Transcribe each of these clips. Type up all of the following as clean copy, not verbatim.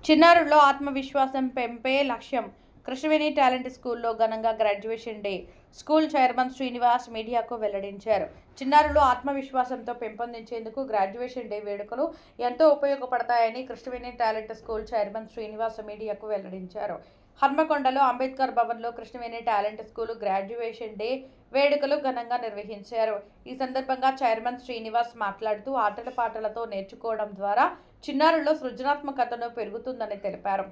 చిన్నారుల్లో ఆత్మవిశ్వాసం పెంపే లక్ష్యం. కృష్ణవేణి టాలెంట్ స్కూల్లో ఘనంగా graduation day. School chairman Srinivas మీడియాకు వెల్లడించారు. చిన్నారుల్లో ఆత్మవిశ్వాసంతో పెంపొందించేందుకు గ్రాడ్యుయేషన్ డే వేడుకలు ఎంతో ఉపయోగపడతాయని Krishnaveni talent school chairman Srinivas మీడియాకు వెల్లడించారు. హన్మకొండలో అంబేద్కర్ భవన్లో Krishnaveni talent school graduation day వేడుకలు ఘనంగా నిర్వహించారు. ఈ సందర్భంగా చైర్మన్ శ్రీనివాస్ మాట్లాడుతూ ఆటల పాటలతో నేర్చుకోవడం ద్వారా చిన్నారుల్లో సృజనాత్మకతను పెరుగుతుందని తెలిపారు.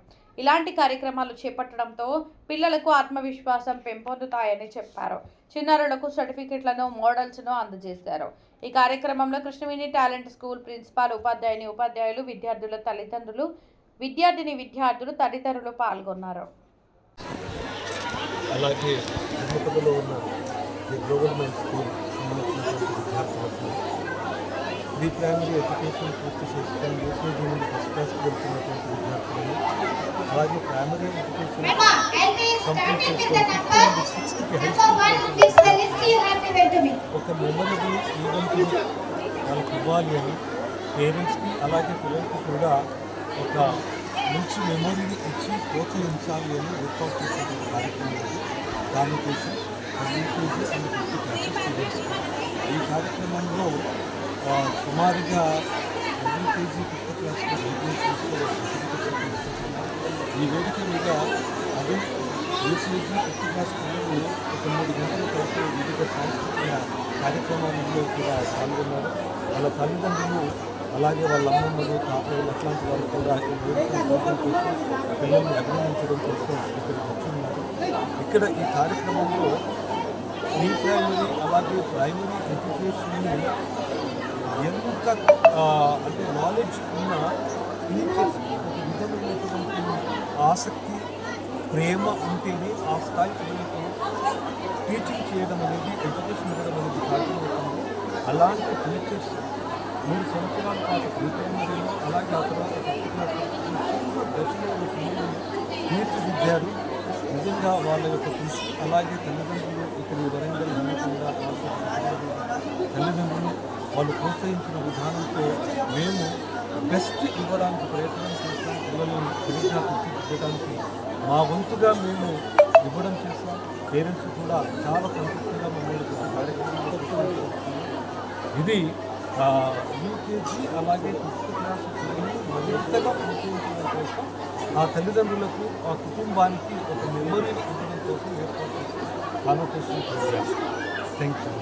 ఇలాంటి కార్యక్రమాలు చేపట్టడంతో పిల్లలకు ఆత్మవిశ్వాసం పెంపొందుతాయని చెప్పారు. చిన్నారులకు సర్టిఫికెట్లను, మోడల్స్ను అందజేశారు. ఈ కార్యక్రమంలో కృష్ణవేణి టాలెంట్ స్కూల్ ప్రిన్సిపాల్, ఉపాధ్యాయులు, విద్యార్థుల తల్లిదండ్రులు, విద్యార్థులు తదితరులు పాల్గొన్నారు. అలాగే హన్మకొండలో ఉన్న ది గ్లోబల్ మైండ్ స్కూల్ సంబంధించినటువంటి విద్యార్థులకు ప్రీ ప్రైమరీ ఎడ్యుకేషన్ పూర్తి చేసుకొని యూకేజీ నుండి ఫస్ట్ క్లాస్కి వెళ్తున్నటువంటి విద్యార్థులను, అలాగే ప్రైమరీ ఎడ్యుకేషన్ కంప్లీట్ చేసుకొని సిక్స్త్కి హై స్కూల్ ఒక మెమరబుల్ ఈవెంట్ని వాళ్ళకి ఇవ్వాలి అని పేరెంట్స్కి అలాగే పిల్లలకి కూడా ఒక మంచి మెమొరీని ఇచ్చి ప్రోత్సహించాలి అని ఏర్పాటు చేసినటువంటి కార్యక్రమం ఇది. దానికోసం యూకేజీ అండ్ ఫిఫ్త్ క్లాస్ స్టూడెంట్స్కి ఈ కార్యక్రమంలో సుమారుగా యూకేజీ ఫిఫ్త్ క్లాస్లో సర్టిఫికెట్స్ ఈ వేదిక మీద అదే యూకేజీ ఫిఫ్త్ క్లాస్ పిల్లలు ఒక 3 గంటల పాటు వివిధ సాంస్కృతిక కార్యక్రమాలలో కూడా పాల్గొన్నారు. వాళ్ళ తల్లిదండ్రులు అలాగే వాళ్ళ అమ్మమ్మలు, తాతయ్యలు అట్లాంటి వాళ్ళు కూడా ఈ వేదికను ఫోటో చేసి పిల్లల్ని అభినందించడం కోసం ఇక్కడికి వచ్చున్నారు. ఇక్కడ ఈ కార్యక్రమంలో ప్రీ ప్రైమరీ అలాగే ప్రైమరీ ఎడ్యుకేషన్ని ఎంత అంటే నాలెడ్జ్ ఉన్న టీచర్స్కి ఒక విధమైనటువంటి ఆసక్తి, ప్రేమ ఉంటేనే ఆ స్థాయి పిల్లలకు టీచింగ్ చేయడం అనేది, ఎడ్యుకేషన్ ఇవ్వడం అనేది సాధ్యమవుతుంది. అలాంటి టీచర్స్ 3 సంవత్సరాల పాటు ప్రీ ప్రైమరీలో అలాగే ఆ తర్వాత ఫిఫ్త్ క్లాస్లో చిన్న దశలో పిల్లలు తీర్చిదిద్దారు. నిజంగా వాళ్ళ యొక్క కృషి అలాగే తల్లిదండ్రులు ఇక్కడ వరంగల్, హన్మకొండ తల్లిదండ్రులు వాళ్ళు ప్రోత్సహించిన విధానంతో మేము బెస్ట్ ఇవ్వడానికి ప్రయత్నం చేస్తాం. పిల్లలను సరిగ్గా తీర్చిదిద్దడానికి మా వంతుగా మేము ఇవ్వడం చేస్తాం. పేరెంట్స్ కూడా చాలా సంతృప్తిగా మమ్మల్ని కార్యక్రమం ఇది యూకేజీ అలాగే ఫిఫ్త్ క్లాస్ పిల్లలు మరింతగా ప్రోత్సహించడం కోసం ఆ తల్లిదండ్రులకు, ఆ కుటుంబానికి ఒక మెమొరీని ఇవ్వడం కోసం ఏర్పాటు చేసిన కాన్వకేషన్ ప్రోగ్రామ్. Thank you.